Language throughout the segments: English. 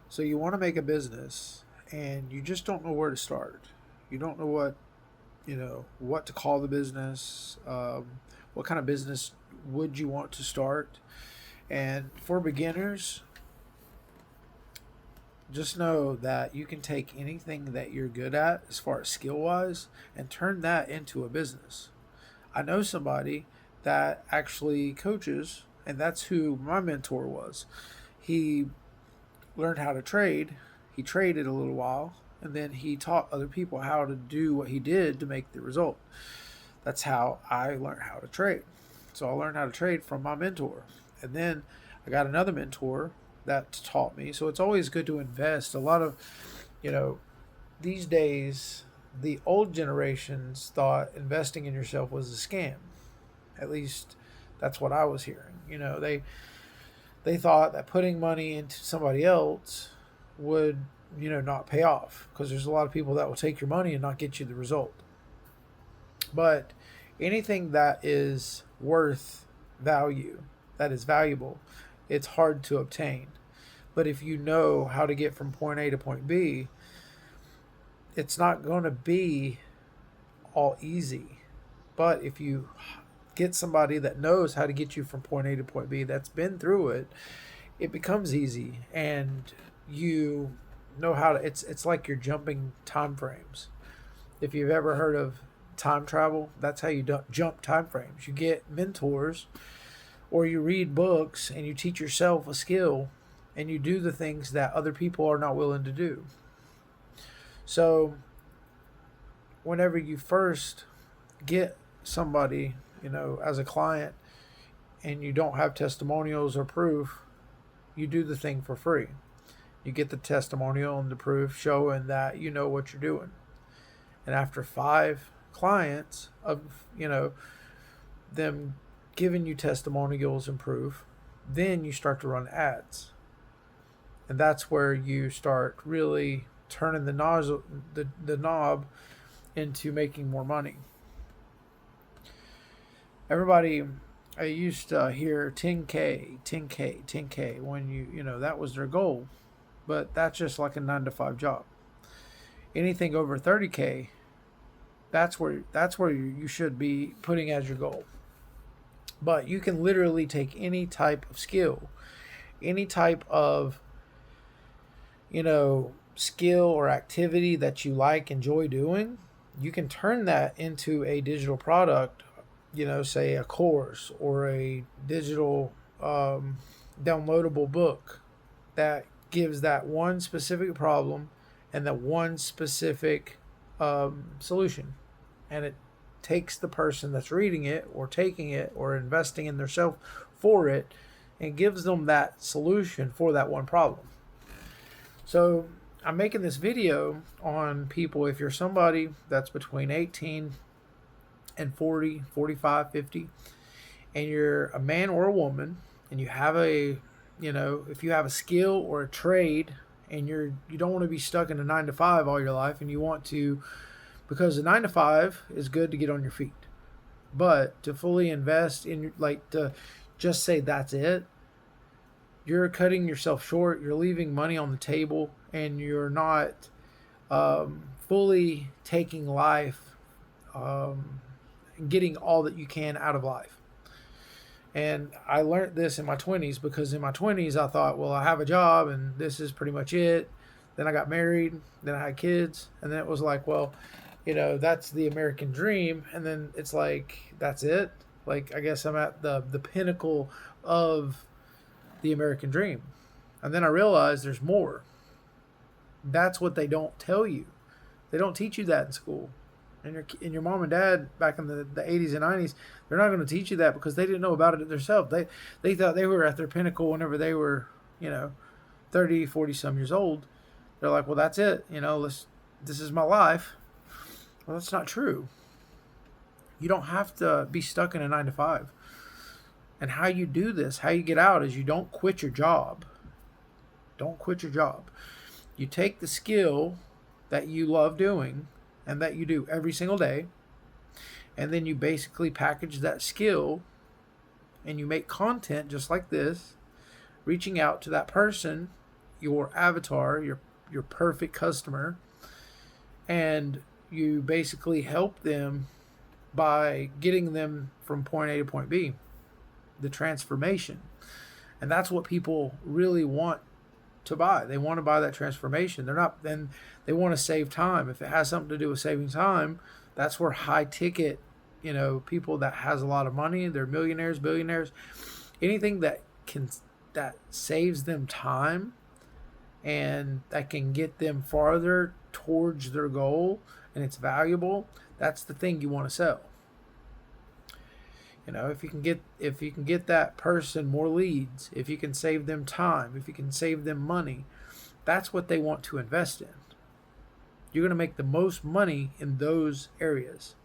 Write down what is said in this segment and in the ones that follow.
So you want to make a business and you just don't know where to start. You don't know what to call the business. What kind of business would you want to start? And for beginners, just know that you can take anything that you're good at as far as skill wise and turn that into a business. I know somebody that actually coaches, and that's who my mentor was. He learned how to trade. He traded a little while, and then he taught other people how to do what he did to make the result. That's how I learned how to trade. So I learned how to trade from my mentor. And then I got another mentor that taught me. So it's always good to invest. A lot of, you know, these days, the old generations thought investing in yourself was a scam. At least that's what I was hearing. They thought that putting money into somebody else would, not pay off because there's a lot of people that will take your money and not get you the result. But anything that is worth value, that is valuable, it's hard to obtain. But if you know how to get from point A to point B, it's not going to be all easy. But if you get somebody that knows how to get you from point A to point B, that's been through it, it becomes easy. And you know how to, it's like you're jumping time frames. If you've ever heard of time travel, that's how you jump time frames. You get mentors or you read books and you teach yourself a skill and you do the things that other people are not willing to do. So whenever you first get somebody, as a client and you don't have testimonials or proof, you do the thing for free. You get the testimonial and the proof showing that you know what you're doing. And after 5 clients of, them giving you testimonials and proof, then you start to run ads. And that's where you start really turning the knob into making more money. Everybody, I used to hear 10K, 10K, 10K when that was their goal. But that's just like a 9 to 5 job. Anything over 30K, that's where you should be putting as your goal. But you can literally take any type of skill, any type of skill or activity that you enjoy doing, you can turn that into a digital product, say a course or a digital downloadable book that gives that one specific problem and that one specific solution. And it takes the person that's reading it or taking it or investing in themselves for it and gives them that solution for that one problem. So I'm making this video on people. If you're somebody that's between 18 and 40, 45, 50, and you're a man or a woman, and you have if you have a skill or a trade, and you don't want to be stuck in a 9 to 5 all your life, and you want to, because the 9 to 5 is good to get on your feet, but to fully invest in, to just say that's it, you're cutting yourself short. You're leaving money on the table, and you're not fully taking life and getting all that you can out of life. And I learned this in my 20s because in my 20s I thought, well, I have a job and this is pretty much it. Then I got married, then I had kids, and then it was like, well, that's the American dream. And then it's like, that's it. Like, I guess I'm at the pinnacle of the American dream. And then I realized there's more. That's what they don't tell you. They don't teach you that in school. And your mom and dad back in the 80s and 90s, they're not going to teach you that because they didn't know about it themselves. They thought they were at their pinnacle whenever they were, 30, 40 some years old. They're like, well, that's it. This is my life. Well, that's not true. You don't have to be stuck in a 9 to 5. And how you do this, how you get out, is you don't quit your job. Don't quit your job. You take the skill that you love doing and that you do every single day, and then you basically package that skill and you make content just like this, reaching out to that person your avatar, your perfect customer, and you basically help them by getting them from point A to point B, the transformation. And that's what people really want to buy. They want to buy that transformation. They're not, then they want to save time. If it has something to do with saving time, that's where high ticket, people that has a lot of money, they're millionaires, billionaires, anything that saves them time and that can get them farther towards their goal and it's valuable, that's the thing you want to sell. If you can get that person more leads, if you can save them time, if you can save them money, that's what they want to invest in. You're going to make the most money in those areas.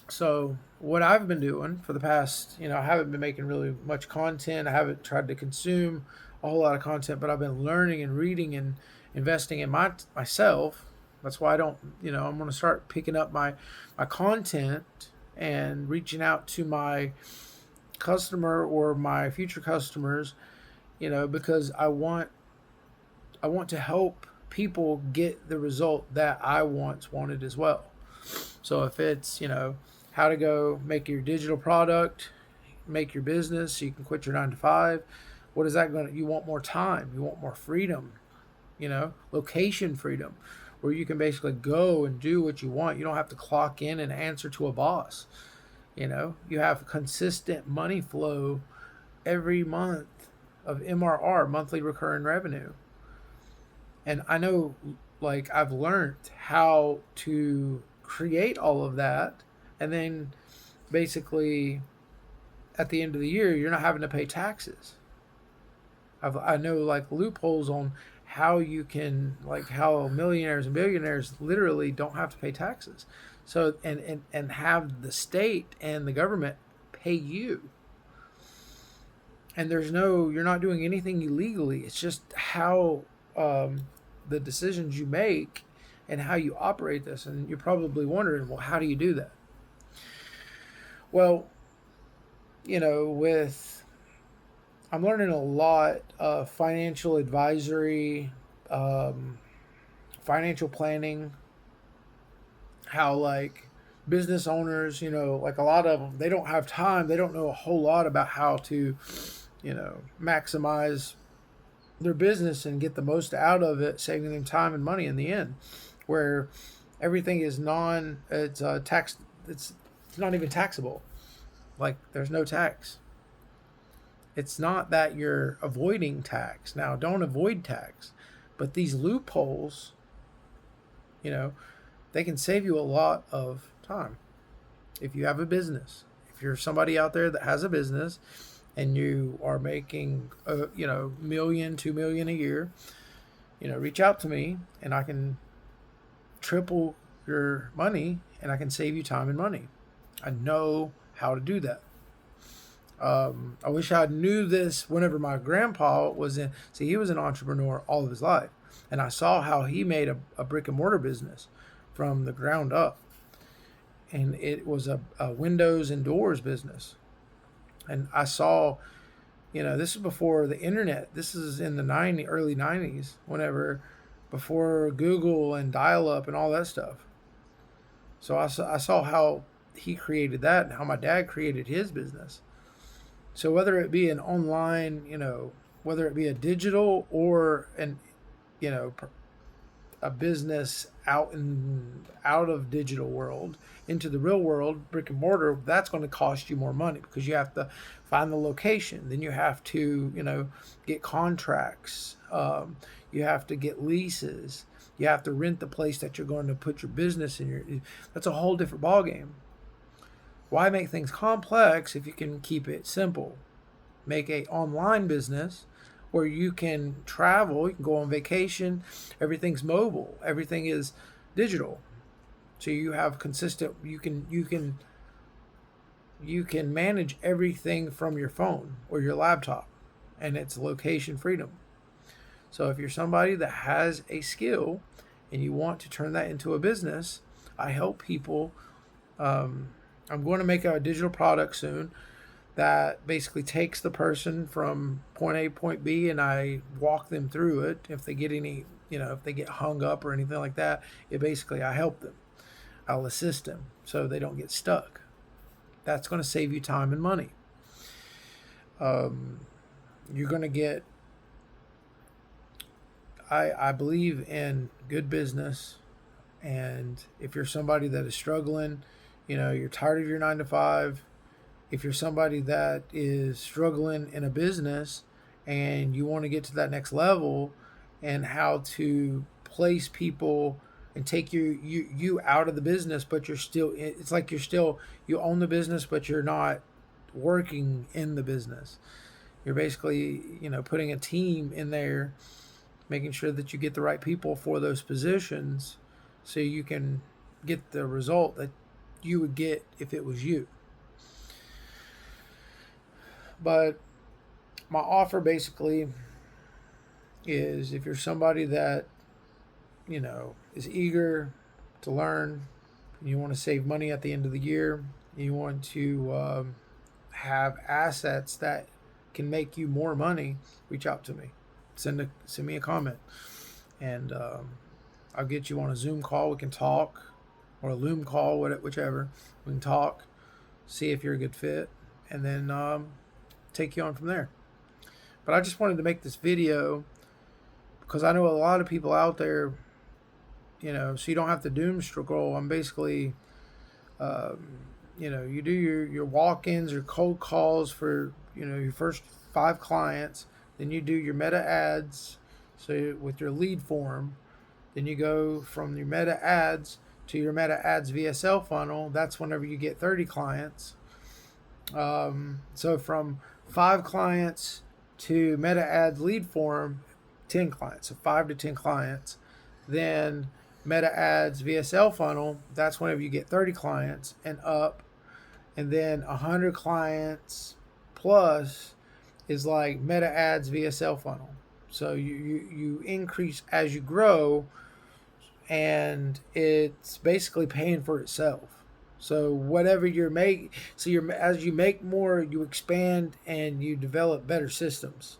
So what I've been doing for the past, I haven't been making really much content. I haven't tried to consume a whole lot of content, but I've been learning and reading and investing in myself. That's why I'm going to start picking up my content and reaching out to my customer or my future customers, because I want to help people get the result that I once wanted as well. So if it's, how to go make your digital product, make your business so you can quit your 9 to 5, what is that going to, you want more time, you want more freedom, location freedom, where you can basically go and do what you want. You don't have to clock in and answer to a boss. You have consistent money flow every month of MRR, monthly recurring revenue. And I know, I've learned how to create all of that. And then basically at the end of the year, you're not having to pay taxes. I know loopholes on how you can, how millionaires and billionaires literally don't have to pay taxes. So, and have the state and the government pay you. And you're not doing anything illegally. It's just how the decisions you make and how you operate this. And you're probably wondering, well, how do you do that? Well, I'm learning a lot of financial advisory, financial planning, how business owners, a lot of them, they don't have time. They don't know a whole lot about how to, maximize their business and get the most out of it, saving them time and money in the end, where everything is it's tax, it's not even taxable. There's no tax. It's not that you're avoiding tax. Now, don't avoid tax, but these loopholes, they can save you a lot of time. If you have a business, if you're somebody out there that has a business and you are making, $1 million, $2 million a year, reach out to me and I can triple your money and I can save you time and money. I know how to do that. I wish I knew this whenever my grandpa was he was an entrepreneur all of his life. And I saw how he made a brick and mortar business from the ground up. And it was a windows and doors business. And I saw, this is before the internet. This is in the early 90s, before Google and dial-up and all that stuff. So I saw how he created that and how my dad created his business. So whether it be an online, whether it be a digital or a business out of digital world into the real world, brick and mortar, that's going to cost you more money because you have to find the location. Then you have to, get contracts. You have to get leases. You have to rent the place that you're going to put your business in. That's a whole different ballgame. Why make things complex if you can keep it simple? Make an online business where you can travel, you can go on vacation, everything's mobile, everything is digital. So you have consistent, you can manage everything from your phone or your laptop, and it's location freedom. So if you're somebody that has a skill and you want to turn that into a business, I help people. I'm going to make a digital product soon that basically takes the person from point A, point B, and I walk them through it. If they get any, if they get hung up or anything like that, I help them. I'll assist them so they don't get stuck. That's going to save you time and money. You're going to get, I believe in good business. And if you're somebody that is struggling, you're tired of your 9 to 5, if you're somebody that is struggling in a business and you want to get to that next level and how to place people and take you out of the business, but it's like you own the business, but you're not working in the business. You're basically, putting a team in there, making sure that you get the right people for those positions so you can get the result that you would get if it was you. But my offer basically is, if you're somebody that, is eager to learn, you want to save money at the end of the year, you want to have assets that can make you more money, reach out to me. Send me a comment, and I'll get you on a Zoom call. We can talk, or a Loom call, whichever. We can talk, see if you're a good fit, and then take you on from there. But I just wanted to make this video because I know a lot of people out there, so you don't have to doom scroll. I'm basically, you do your walk-ins, your cold calls for, your first 5 clients. Then you do your meta ads, so with your lead form. Then you go from your meta ads to your meta ads VSL funnel. That's whenever you get 30 clients. So from 5 clients to meta ads lead form, 10 clients. So 5 to 10 clients. Then meta ads VSL funnel, that's whenever you get 30 clients and up. And then 100 clients plus is like meta ads VSL funnel. So you increase as you grow, and it's basically paying for itself. So whatever as you make more, you expand and you develop better systems.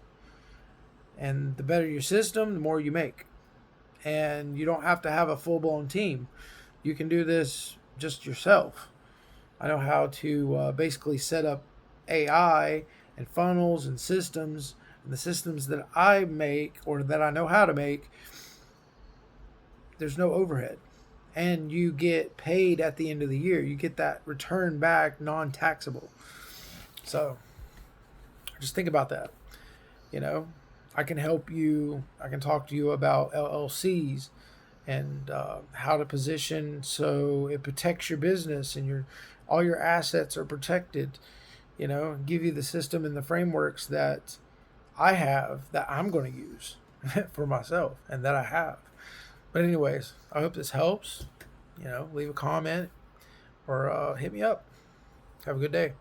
And the better your system, the more you make. And you don't have to have a full-blown team. You can do this just yourself. I know how to basically set up AI and funnels and systems. And the systems that I make, or that I know how to make, there's no overhead. And you get paid at the end of the year. You get that return back non-taxable. So just think about that. I can help you. I can talk to you about LLCs and how to position so it protects your business and all your assets are protected. Give you the system and the frameworks that I have, that I'm going to use for myself, and that I have. But anyways, I hope this helps. Leave a comment or hit me up. Have a good day.